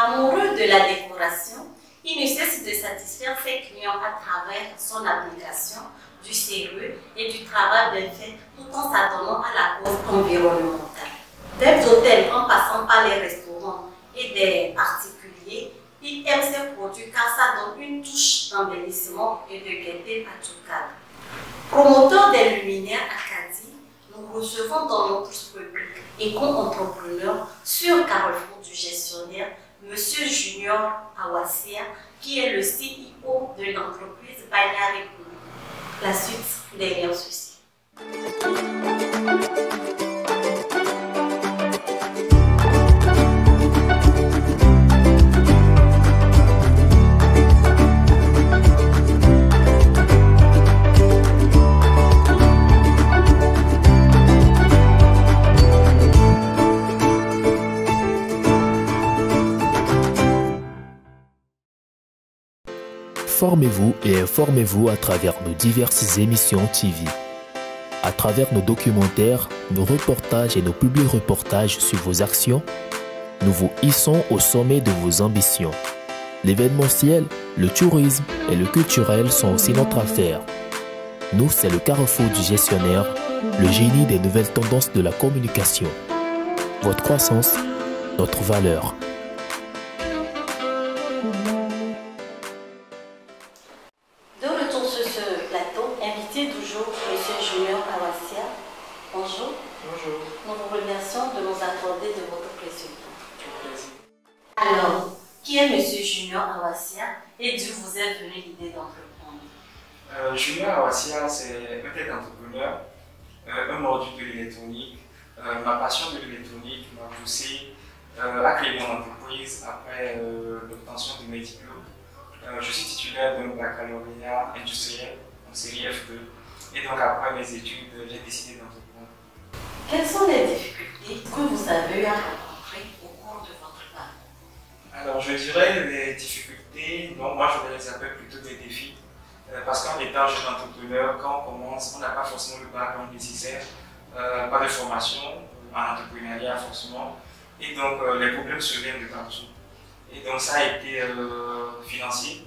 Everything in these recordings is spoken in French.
Amoureux de la décoration, il ne cesse de satisfaire ses clients à travers son application du sérieux et du travail bien fait tout en s'adonnant à la cause environnementale. Des hôtels en passant par les restaurants et des particuliers, il aime ses produits car ça donne une touche d'embellissement et de gaieté à tout cadre. Promoteur des luminaires à Cadiz, nous recevons dans notre rubrique éco-entrepreneur sur Carrefour du gestionnaire Monsieur Junior Awassia, qui est le CEO de l'entreprise Binary Group. La suite derrière ceci. Formez-vous et informez-vous à travers nos diverses émissions TV. À travers nos documentaires, nos reportages et nos publi-reportages sur vos actions, nous vous hissons au sommet de vos ambitions. L'événementiel, le tourisme et le culturel sont aussi notre affaire. Nous, c'est le carrefour du gestionnaire, le génie des nouvelles tendances de la communication. Votre croissance, notre valeur. Invité toujours M. Junior Awassia. Bonjour. Bonjour. Nous vous remercions de nous accorder de votre précieux temps. Alors, qui est M. Junior Awassia et d'où vous est venue l'idée d'entreprendre? Junior Awassia, c'est un tech entrepreneur, un mordu de l'électronique. Ma passion de l'électronique m'a poussé à créer mon entreprise après l'obtention de mes diplômes. Je suis titulaire d'un baccalauréat industriel en série F2. Et donc après mes études, j'ai décidé d'entreprendre. Quelles sont les difficultés que vous avez eu à rencontrer au cours de votre parcours? Alors je dirais les difficultés, donc moi je les appelle plutôt des défis. Parce qu'en étant jeune entrepreneur, quand on commence, on n'a pas forcément le background nécessaire, pas de formation en entrepreneuriat forcément. Et donc les problèmes se viennent de partout. Et donc ça a été financier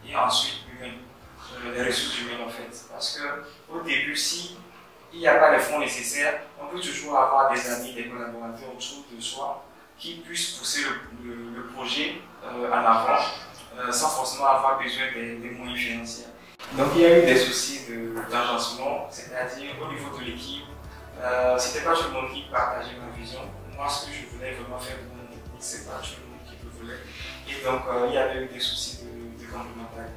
et ensuite humain. Les ressources humaines en fait. Parce qu'au début, s'il n'y a pas les fonds nécessaires, on peut toujours avoir des amis, des collaborateurs autour de soi qui puissent pousser le projet en avant sans forcément avoir besoin des moyens financiers. Donc il y a eu des soucis d'agencement, c'est-à-dire au niveau de l'équipe, c'était pas tout le monde qui partageait ma vision. Moi, ce que je voulais vraiment faire de mon équipe, c'est pas tout le monde qui le voulait. Et donc il y avait eu des soucis de complémentarité.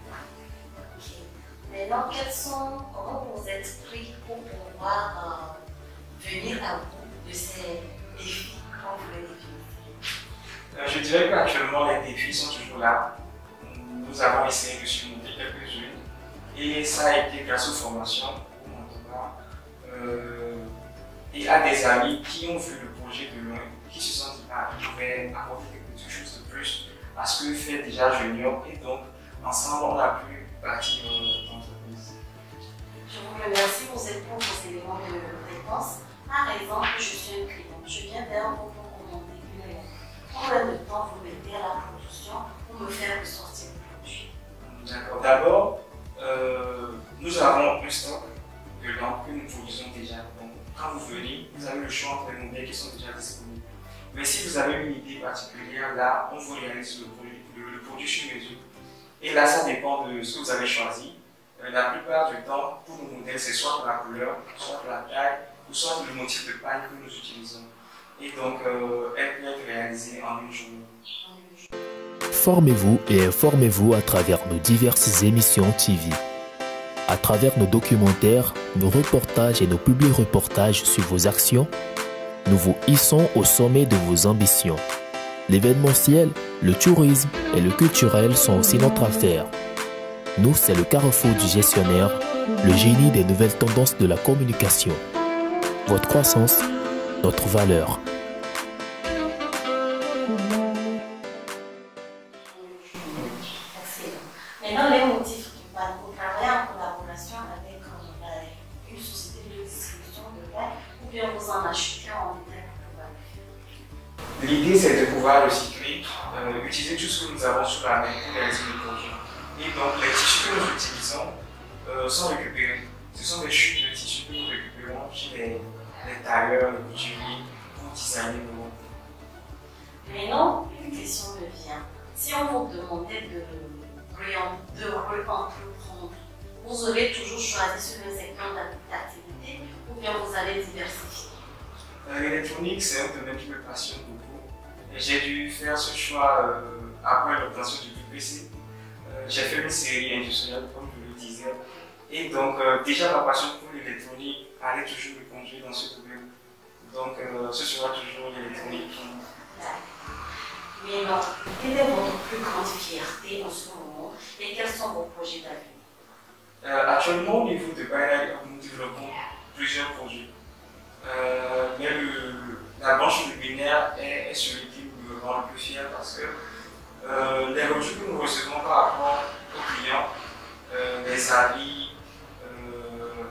Maintenant, comment vous êtes pris pour pouvoir venir à bout de ces défis quand vous les définissez? Je dirais qu'actuellement, les défis sont toujours là. Nous avons essayé de surmonter quelques-unes et ça a été grâce aux formations, au mentorat et à des amis qui ont vu le projet de loin, qui se sont dit qu'ils pouvaient apporter quelque chose de plus à ce que fait déjà Junior et donc ensemble on a pu bâtir l'entreprise. Je vous remercie pour vos éléments de réponse. Par exemple, je suis un client, je viens vers vous pour commander une lettre. Combien de temps vous mettez à la production pour me faire ressortir le produit? D'accord. D'abord, nous avons un stock de lampes que nous produisons déjà. Donc, quand vous venez, vous avez le choix entre les modèles qui sont déjà disponibles. Mais si vous avez une idée particulière, là, on vous réalise le produit sur mesure. Et là, ça dépend de ce que vous avez choisi. La plupart du temps, pour nos modèles, c'est soit la couleur, soit la taille, ou soit le motif de paille que nous utilisons. Et donc, elle peut être réalisée en une journée. Formez-vous et informez-vous à travers nos diverses émissions TV. À travers nos documentaires, nos reportages et nos publi-reportages sur vos actions, nous vous hissons au sommet de vos ambitions. L'événementiel, le tourisme et le culturel sont aussi notre affaire. Nous, c'est le carrefour du gestionnaire, le génie des nouvelles tendances de la communication. Votre croissance, notre valeur. Maintenant, les motifs du pain, vous travaillez en collaboration avec une société de distribution de pain ou bien vous en achetez en détail? L'idée, c'est de pouvoir recycler utiliser tout ce que nous avons sous la main pour réaliser le projet. Et donc les tissus que nous utilisons sont récupérés. Ce sont des chutes de tissus que nous récupérons chez les tailleurs, les couturiers pour designer nos robes. Mais non, une question me vient. Si on vous demandait de reprendre, vous aurez toujours choisi ce même secteur d'activité ou bien vous allez diversifier? L'électronique, c'est un domaine qui me passionne beaucoup. Et j'ai dû faire ce choix après l'obtention du BPC. J'ai fait une série industrielle, comme je le disais. Et donc, déjà, ma passion pour l'électronique allait toujours me conduire dans ce domaine. Donc, ce sera toujours l'électronique. Mais non, quelle est votre plus grande fierté en ce moment et quels sont vos projets d'avenir? Actuellement, au niveau de Bailey, nous développons plusieurs projets. Mais la branche luminaire est celui qui me rend le plus fier parce que les retours que nous recevons par rapport aux clients, les avis,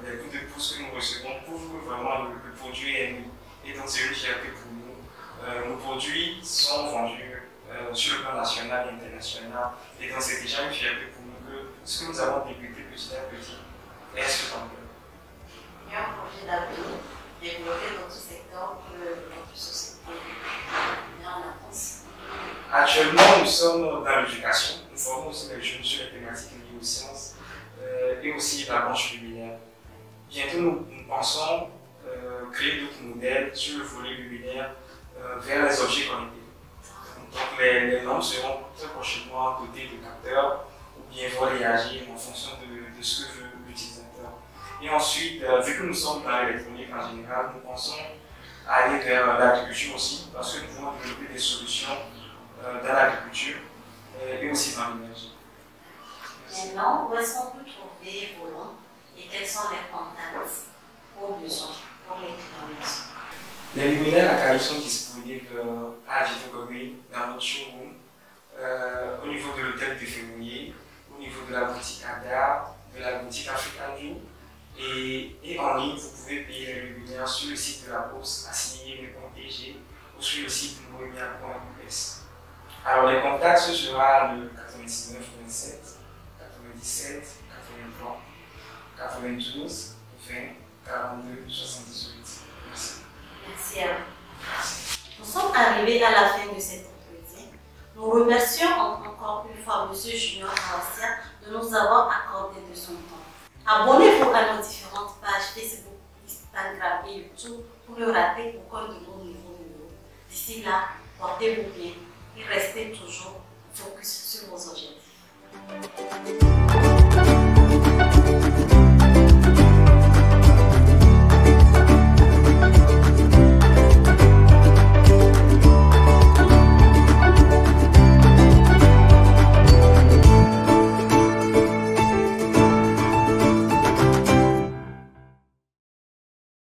les coups de pouce que nous recevons prouvent que vraiment le produit est aimé. Et donc c'est une fierté pour nous. Nos produits sont vendus sur le plan national et international. Et donc c'est déjà une fierté pour nous que ce que nous avons débuté petit à petit est ce qu'on veut. Il y a un projet d'avenir développer dans tout secteur pour notre société bien en avance. Actuellement, nous sommes dans l'éducation. Nous formons aussi les jeunes sur les thématiques liées aux sciences et aussi la branche luminaire. Bientôt, nous pensons créer d'autres modèles sur le volet luminaire vers les objets connectés. Donc, les normes seront très prochainement dotées de capteurs ou bien vont réagir en fonction de ce que veut l'utilisateur. Et ensuite, vu que nous sommes dans l'électronique en général, nous pensons aller vers l'agriculture aussi, parce que nous pouvons développer des solutions dans l'agriculture et aussi dans l'énergie. Maintenant, où est-ce qu'on peut trouver vos noms et quels sont les contacts aux besoins pour les clients? Les luminaires à Cali sont disponibles à Vitogoré, dans notre showroom, au niveau de l'hôtel de Février, au niveau de la boutique Ada, de la boutique African View. Et en ligne, vous pouvez payer les luminaires sur le site de la Poste, assigner les comptes DG ou sur le site moemia.us. Alors les contacts, ce sera le 99 27 97 83 92 20 42 78. Merci. Merci à vous. Nous sommes arrivés à la fin de cet entretien. Nous remercions encore une fois M. Junior Awasia de nous avoir accordé de son temps. Abonnez-vous à nos différentes pages Facebook, Instagram et YouTube pour ne rater aucun de nos nouveaux numéros. D'ici là, portez-vous bien et restez toujours